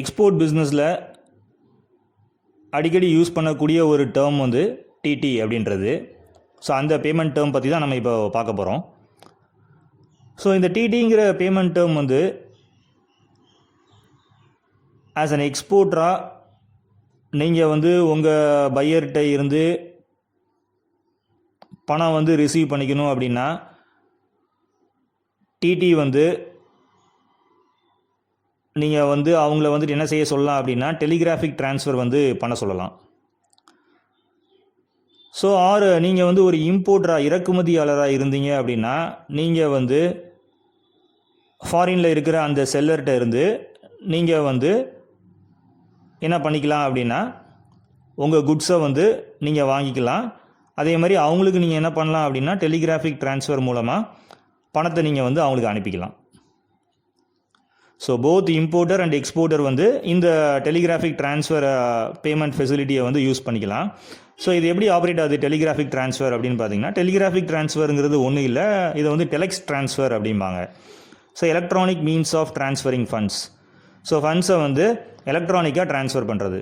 Export பிஸ்னஸில் அடிக்கடி use பண்ணக்கூடிய ஒரு டேர்ம் வந்து டிடி அப்படின்றது. ஸோ அந்த பேமெண்ட் டேர்ம் பற்றி தான் நம்ம இப்போ பார்க்க போகிறோம். ஸோ இந்த டிடிங்கிற பேமெண்ட் டேர்ம் வந்து ஆஸ் அன் எக்ஸ்போர்ட்டராக நீங்கள் வந்து உங்கள் பையர்கிட்ட இருந்து பணம் வந்து ரிசீவ் பண்ணிக்கணும் அப்படின்னா டிடி வந்து நீங்கள் வந்து அவங்கள வந்துட்டு என்ன செய்ய சொல்லலாம் அப்படின்னா டெலிகிராஃபிக் ட்ரான்ஸ்ஃபர் வந்து பண்ண சொல்லலாம். ஸோ நீங்கள் வந்து ஒரு இம்போர்ட்டராக இறக்குமதியாளராக இருந்தீங்க அப்படின்னா நீங்கள் வந்து ஃபாரினில் இருக்கிற அந்த செல்லர்கிட்ட இருந்து நீங்கள் வந்து என்ன பண்ணிக்கலாம் அப்படின்னா உங்கள் குட்ஸை வந்து நீங்கள் வாங்கிக்கலாம். அதே மாதிரி அவங்களுக்கு நீங்கள் என்ன பண்ணலாம் அப்படின்னா டெலிகிராஃபிக் ட்ரான்ஸ்ஃபர் மூலமாக பணத்தை நீங்கள் வந்து அவங்களுக்கு அனுப்பிக்கலாம். So both importer and exporter வந்து இந்த டெலிகிராஃபிக் ட்ரான்ஸ்ஃபர் பேமெண்ட் ஃபெசிலிட்டியை வந்து யூஸ் பண்ணிக்கலாம். ஸோ இது எப்படி ஆப்ரேட் ஆகுது டெலிகிராஃபிக் ட்ரான்ஸ்ஃபர் அப்படின்னு பார்த்தீங்கன்னா, டெலிகிராஃபிக் ட்ரான்ஸ்ஃபருங்கிறது ஒன்றும் இல்லை, இதை வந்து டெலெக்ஸ் ட்ரான்ஸ்ஃபர் அப்படிம்பாங்க. So electronic means of transferring funds. So ஃபண்ட்ஸை வந்து எலக்ட்ரானிக்காக ட்ரான்ஸ்ஃபர் பண்ணுறது.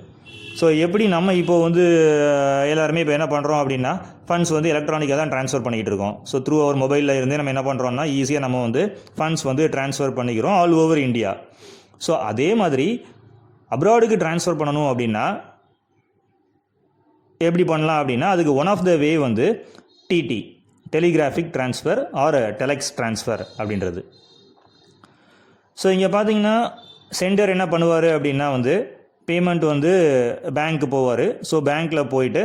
ஸோ எப்படி நம்ம இப்போது வந்து எல்லாருமே இப்போ என்ன பண்ணுறோம் அப்படின்னா ஃபண்ட்ஸ் வந்து எலக்ட்ரானிக்காக தான் ட்ரான்ஸ்ஃபர் பண்ணிக்கிட்டு இருக்கோம். ஸோ த்ரூ அவர் மொபைலில் இருந்தே நம்ம என்ன பண்ணுறோம்னா ஈஸியாக நம்ம வந்து ஃபண்ட்ஸ் வந்து ட்ரான்ஸ்ஃபர் பண்ணிக்கிறோம் ஆல் ஓவர் இந்தியா. ஸோ அதே மாதிரி அப்ராடுக்கு ட்ரான்ஸ்ஃபர் பண்ணணும் அப்படின்னா எப்படி பண்ணலாம் அப்படின்னா அதுக்கு ஒன் ஆஃப் த வே வந்து DD, telegraphic transfer or telex transfer அப்படின்றது. ஸோ இங்கே பார்த்தீங்கன்னா சென்டர் என்ன பண்ணுவார் அப்படின்னா வந்து பேமெண்ட் வந்து பேங்க்கு போவார். ஸோ பேங்க்கில் போயிட்டு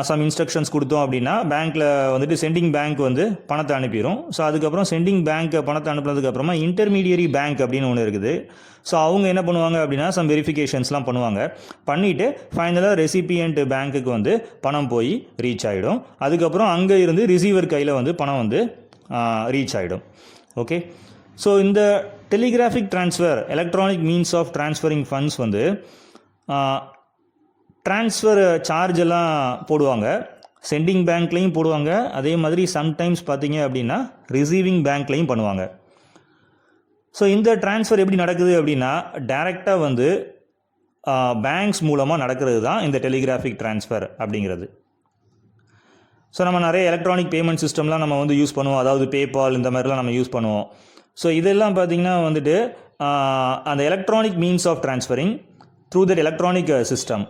சம் இன்ஸ்ட்ரக்ஷன்ஸ் கொடுத்தோம் அப்படின்னா பேங்க்கில் வந்துட்டு சென்டிங் பேங்க் வந்து பணத்தை அனுப்பிடும். ஸோ அதுக்கப்புறம் சென்டிங் பேங்க் பணத்தை அனுப்புனதுக்கப்புறமா இன்டர்மீடியரி பேங்க் அப்படின்னு ஒன்று இருக்குது. ஸோ அவங்க என்ன பண்ணுவாங்க அப்படின்னா சம் வெரிஃபிகேஷன்ஸ்லாம் பண்ணுவாங்க. பண்ணிவிட்டு ஃபைனலாக ரெசிபியன்ட் பேங்க்குக்கு வந்து பணம் போய் ரீச் ஆகிடும். அதுக்கப்புறம் அங்கே இருந்து ரிசீவர் கையில் வந்து பணம் வந்து ரீச் ஆகிடும். ஓகே, ஸோ இந்த telegraphic transfer electronic means of transferring funds வந்து ட்ரான்ஸ்ஃபர் சார்ஜ் எல்லாம் போடுவாங்க, சென்டிங் பேங்க்லேயும் போடுவாங்க. அதே மாதிரி சம்டைம்ஸ் பார்த்தீங்க அப்படின்னா ரிசீவிங் பேங்க்லேயும் பண்ணுவாங்க. ஸோ இந்த ட்ரான்ஸ்ஃபர் எப்படி நடக்குது அப்படின்னா டைரெக்டாக வந்து பேங்க்ஸ் மூலமாக நடக்கிறது தான் இந்த டெலிகிராஃபிக் ட்ரான்ஸ்ஃபர் அப்படிங்கிறது. ஸோ நம்ம நிறைய எலக்ட்ரானிக் பேமெண்ட் சிஸ்டம்லாம் நம்ம வந்து யூஸ் பண்ணுவோம், அதாவது பேபால் இந்த மாதிரிலாம் நம்ம யூஸ் பண்ணுவோம். ஸோ இதெல்லாம் பார்த்திங்கன்னா வந்துட்டு அந்த electronic means of transferring through that electronic system.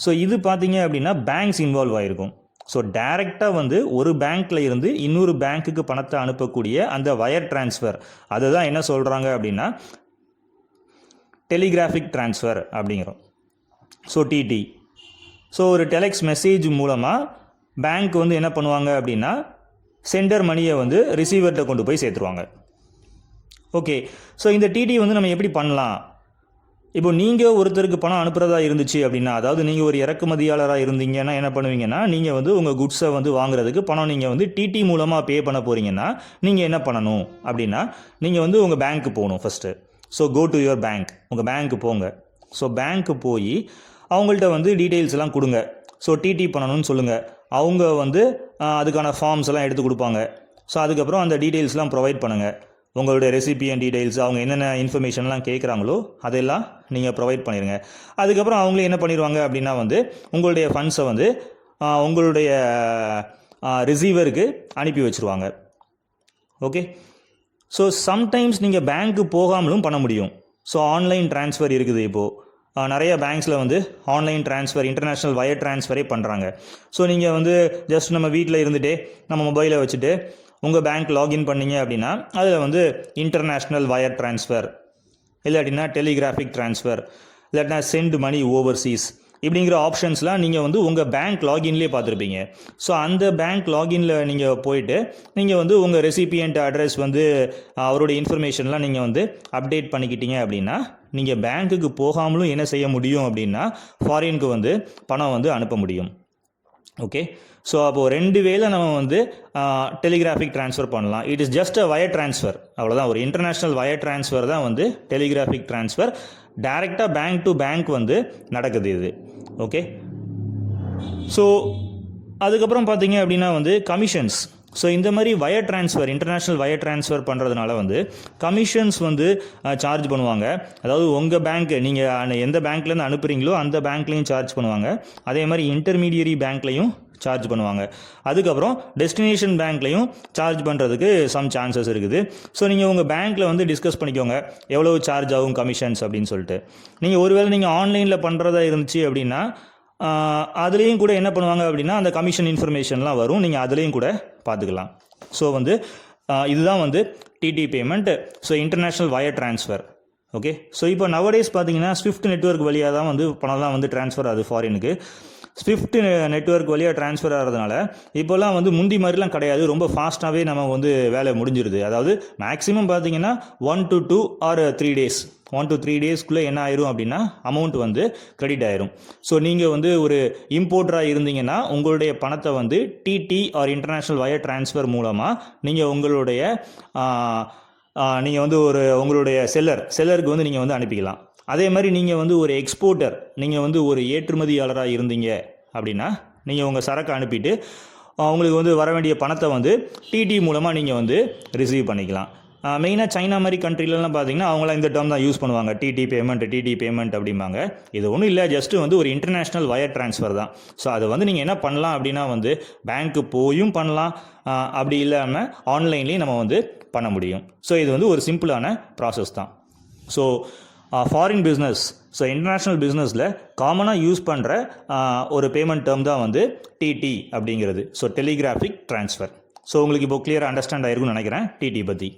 So இது பார்த்திங்க அப்படின்னா பேங்க்ஸ் இன்வால்வ் ஆகிருக்கும். ஸோ டைரெக்டாக வந்து ஒரு பேங்க்கில் இருந்து இன்னொரு பேங்க்குக்கு பணத்தை அனுப்பக்கூடிய அந்த வயர் ட்ரான்ஸ்ஃபர் அதை தான் என்ன சொல்கிறாங்க அப்படின்னா டெலிகிராஃபிக் ட்ரான்ஸ்ஃபர் அப்படிங்கிறோம். So DD. ஸோ ஒரு டெலெக்ஸ் மெசேஜ் மூலமாக பேங்க் வந்து என்ன பண்ணுவாங்க அப்படின்னா சென்டர் மணியை வந்து ரிசீவர்கிட்ட கொண்டு போய் சேர்த்துருவாங்க. ஓகே, ஸோ இந்த டிடி வந்து நம்ம எப்படி பண்ணலாம்? இப்போ நீங்கள் ஒருத்தருக்கு பணம் அனுப்புகிறதா இருந்துச்சு அப்படின்னா, அதாவது நீங்கள் ஒரு இறக்குமதியாளராக இருந்தீங்கன்னா என்ன பண்ணுவீங்கன்னா நீங்கள் வந்து உங்கள் குட்ஸை வந்து வாங்குறதுக்கு பணம் நீங்கள் வந்து டிடி மூலமாக பே பண்ண போகிறீங்கன்னா நீங்கள் என்ன பண்ணணும் அப்படின்னா நீங்கள் வந்து உங்கள் பேங்க்கு போகணும் first. So go to your bank, உங்கள் பேங்க்கு போங்க. ஸோ பேங்க்கு போய் அவங்கள்ட்ட வந்து டீட்டெயில்ஸ் எல்லாம் கொடுங்க. ஸோ டிடி பண்ணணும்னு சொல்லுங்கள். அவங்க வந்து அதுக்கான ஃபார்ம்ஸ் எல்லாம் எடுத்து கொடுப்பாங்க. ஸோ அதுக்கப்புறம் அந்த டீட்டெயில்ஸ்லாம் ப்ரொவைட் பண்ணுங்கள். உங்களுடைய ரெசிபியன் டீட்டெயில்ஸ், அவங்க என்னென்ன இன்ஃபர்மேஷன்லாம் கேட்குறாங்களோ அதெல்லாம் நீங்கள் ப்ரொவைட் பண்ணிடுங்க. அதுக்கப்புறம் அவங்களே என்ன பண்ணிடுவாங்க அப்படின்னா வந்து உங்களுடைய ஃபண்ட்ஸை வந்து உங்களுடைய ரிசீவருக்கு அனுப்பி வச்சுருவாங்க. ஓகே, ஸோ சம்டைம்ஸ் நீங்கள் பேங்க்கு போகாமலும் பண்ண முடியும். ஸோ ஆன்லைன் ட்ரான்ஸ்ஃபர் இருக்குது. இப்போது நிறைய பேங்க்ஸில் வந்து ஆன்லைன் ட்ரான்ஸ்ஃபர், இன்டர்நேஷ்னல் வயர் ட்ரான்ஸ்ஃபரே பண்ணுறாங்க. ஸோ நீங்கள் வந்து ஜஸ்ட் நம்ம வீட்டில் இருந்துகிட்டே நம்ம மொபைலை வச்சுட்டு உங்கள் பேங்க் லாகின் பண்ணிங்க அப்படின்னா அதில் வந்து இன்டர்நேஷ்னல் வயர் ட்ரான்ஸ்ஃபர், இல்லாட்டினா டெலிகிராஃபிக் ட்ரான்ஸ்ஃபர், இல்லாட்டினா சென்ட் மணி ஓவர்சீஸ் இப்படிங்கிற ஆப்ஷன்ஸ்லாம் நீங்கள் வந்து உங்கள் பேங்க் லாகின்லேயே பார்த்துருப்பீங்க. ஸோ அந்த பேங்க் லாகினில் நீங்கள் போயிட்டு நீங்கள் வந்து உங்கள் ரெசிபியன்ட் அட்ரஸ் வந்து அவருடைய இன்ஃபர்மேஷன்லாம் நீங்கள் வந்து அப்டேட் பண்ணிக்கிட்டீங்க அப்படின்னா நீங்கள் பேங்க்குக்கு போகாமலும் என்ன செய்ய முடியும் அப்படின்னா ஃபாரினுக்கு வந்து பணம் வந்து அனுப்ப முடியும். ஓகே, ஸோ அப்போது ரெண்டு வேளை நம்ம வந்து டெலிகிராஃபிக் ட்ரான்ஸ்ஃபர் பண்ணலாம். It is just a wire transfer, அவ்வளோதான். ஒரு இன்டர்நேஷ்னல் வயர் ட்ரான்ஸ்ஃபர் தான் வந்து டெலிகிராஃபிக் ட்ரான்ஸ்ஃபர். டைரெக்டாக பேங்க் டு பேங்க் வந்து நடக்குது இது. ஓகே, ஸோ அதுக்கப்புறம் பார்த்தீங்க அப்படின்னா வந்து கமிஷன்ஸ், ஸோ இந்த மாதிரி wire transfer, international wire transfer பண்ணுறதுனால வந்து கமிஷன்ஸ் வந்து சார்ஜ் பண்ணுவாங்க. அதாவது உங்கள் பேங்க், நீங்கள் எந்த பேங்க்லேருந்து அனுப்புகிறீங்களோ அந்த பேங்க்லேயும் சார்ஜ் பண்ணுவாங்க. அதே மாதிரி இன்டர்மீடியரி பேங்க்லேயும் சார்ஜ் பண்ணுவாங்க. அதுக்கப்புறம் டெஸ்டினேஷன் பேங்க்லையும் சார்ஜ் பண்ணுறதுக்கு சம் சான்சஸ் இருக்குது. ஸோ நீங்கள் உங்கள் பேங்க்கில் வந்து டிஸ்கஸ் பண்ணிக்கோங்க எவ்வளோ சார்ஜ் ஆகும் கமிஷன்ஸ் அப்படின்னு சொல்லிட்டு. நீங்கள் ஒருவேளை நீங்கள் ஆன்லைனில் பண்ணுறதா இருந்துச்சு அப்படின்னா அதுலேயும் கூட என்ன பண்ணுவாங்க அப்படின்னா அந்த கமிஷன் இன்ஃபர்மேஷன்லாம் வரும், நீங்கள் அதுலேயும் கூட பார்த்துக்கலாம். ஸோ வந்து இதுதான் வந்து DD payment. So international wire transfer. Okay. So இப்போ நவடேஸ் பார்த்தீங்கன்னா ஸ்விஃப்ட் நெட்வொர்க் வழியாக தான் வந்து பணம்லாம் வந்து ட்ரான்ஸ்ஃபர் ஆகுது ஃபாரினுக்கு. ஸ்விஃப்ட் நெட்வொர்க் வழியாக ட்ரான்ஸ்ஃபர் ஆகிறதுனால இப்போல்லாம் வந்து முந்தி மாதிரிலாம் கிடையாது, ரொம்ப ஃபாஸ்ட்டாகவே நம்ம வந்து வேலை முடிஞ்சிருது. அதாவது மேக்ஸிமம் பார்த்தீங்கன்னா 1 to 2 or 3 days, 1 to 3 daysக்குள்ளே என்ன ஆயிரும் அப்படின்னா அமௌண்ட் வந்து கிரெடிட் ஆயிரும். ஸோ நீங்கள் வந்து ஒரு இம்போர்ட்டராக இருந்தீங்கன்னா உங்களுடைய பணத்தை வந்து DD or international wire transfer மூலமாக நீங்கள் உங்களுடைய நீங்கள் வந்து உங்களுடைய செல்லருக்கு வந்து நீங்கள் வந்து அனுப்பிக்கலாம். அதே மாதிரி நீங்கள் வந்து ஒரு எக்ஸ்போர்ட்டர், நீங்கள் வந்து ஒரு ஏற்றுமதியாளராக இருந்தீங்க அப்படின்னா நீங்கள் உங்கள் சரக்கு அனுப்பிட்டு உங்களுக்கு வந்து வர வேண்டிய பணத்தை வந்து டிடி மூலமாக நீங்கள் வந்து ரிசீவ் பண்ணிக்கலாம். மெயினாக சைனா மாதிரி கண்ட்ரிலலாம் பார்த்தீங்கன்னா அவங்களாம் இந்த டேர்ம் தான் யூஸ் பண்ணுவாங்க, டிடி பேமெண்ட் அப்படிம்பாங்க. இது ஒன்றும் இல்லை, ஜஸ்ட்டு வந்து ஒரு இன்டர்நேஷ்னல் வயர் ட்ரான்ஸ்ஃபர் தான். ஸோ அதை வந்து நீங்கள் என்ன பண்ணலாம் அப்படின்னா வந்து பேங்க்கு போயும் பண்ணலாம், அப்படி இல்லாமல் ஆன்லைன்லேயும் நம்ம வந்து பண்ண முடியும். ஸோ இது வந்து ஒரு சிம்பிளான ப்ராசஸ் தான். So foreign business, so international பிஸ்னஸில் காமனாக யூஸ் பண்ணுற ஒரு பேமெண்ட் டேர்ம் தான் வந்து டிடி அப்படிங்கிறது. So telegraphic transfer. ஸோ உங்களுக்கு இப்போ கிளியராக அண்டர்ஸ்டாண்ட் ஆயிருக்கும்னு நினைக்கிறேன் டிடி பற்றி.